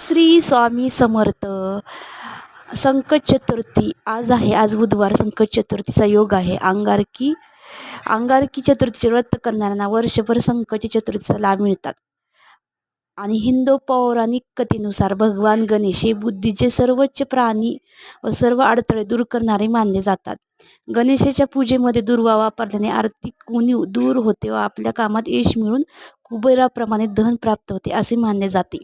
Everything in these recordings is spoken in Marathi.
श्री स्वामी समर्थ. संकट चतुर्थी आज आहे. आज बुधवार संकट चतुर्थीचा योग आहे. अंगारकी चतुर्थीचे व्रत करणाऱ्यांना वर्षभर संकट चतुर्थीचा लाभ मिळतात. आणि हिंदू पौराणिक कथेनुसार भगवान गणेश हे बुद्धीचे सर्वोच्च प्राणी व सर्व अडथळे दूर करणारे मानले जातात. गणेशाच्या पूजेमध्ये दुर्वा वापरल्याने आर्थिक उणीव दूर होते व आपल्या कामात यश मिळून कुबेराप्रमाणे धन प्राप्त होते असे मानले जाते.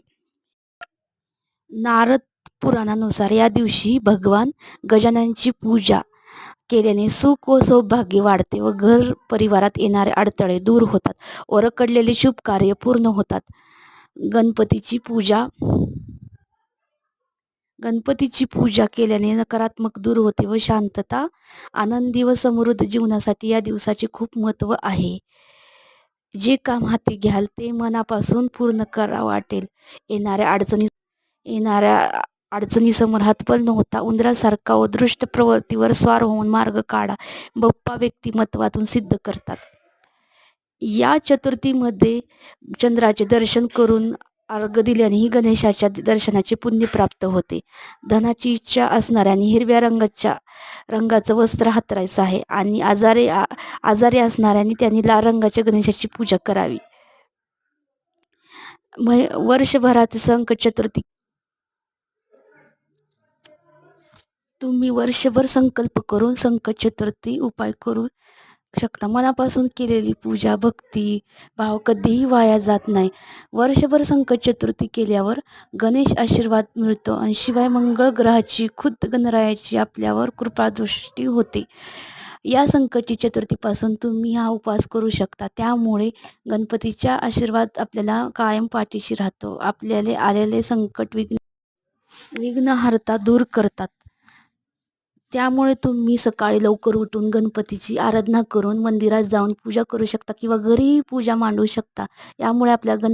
नारद पुराणानुसार या दिवशी भगवान गजाननाची पूजा केल्याने सुख व सौभाग्य वाढते व घर परिवारात येणारे अडथळे दूर होतात व रखडलेले शुभ कार्य पूर्ण होतात. गणपतीची पूजा केल्याने नकारात्मक दूर होते व शांतता, आनंदी व समृद्ध जीवनासाठी या दिवसाचे खूप महत्त्व आहे. जे काम हाती घ्याल ते मनापासून पूर्ण करा वाटेल. येणाऱ्या अडचणीसमोर हातपल नव्हता उंदरासारखा व दृष्ट प्रवृत्तीवर स्वार होऊन मार्ग काढा. बाप्पा व्यक्तिमत्वातून सिद्ध करतात. या चतुर्थीमध्ये चंद्राचे दर्शन करून अर्घ्य दिल्यानेही गणेशाच्या दर्शनाचे पुण्य प्राप्त होते. धनाची इच्छा असणाऱ्यांनी हिरव्या रंगाचं वस्त्र हातरायचं आहे आणि आजारी असणाऱ्यांनी त्यांनी लाल रंगाच्या गणेशाची पूजा करावी. वर्षभरात संकट चतुर्थी तुम्ही वर्षभर संकल्प करून संकट चतुर्थी उपाय करू शकता. मनापासून केलेली पूजा, भक्ती भाव कधीही वाया जात नाही. वर्षभर संकट चतुर्थी केल्यावर गणेश आशीर्वाद मिळतो आणि शिवाय मंगळ ग्रहाची खुद्द गणरायाची आपल्यावर कृपादृष्टी होते. या संकटी चतुर्थीपासून तुम्ही हा उपवास करू शकता. त्यामुळे गणपतीचा आशीर्वाद आपल्याला कायम पाठीशी राहतो. आपल्याला आलेले संकट विघ्नहर्ता दूर करतात. त्यामुळे तुम्ही सकाळी लवकर उठून गणपतीची आराधना करून मंदिरात जाऊन पूजा करू शकता किंवा घरीही पूजा मांडू शकता. यामुळे आपल्या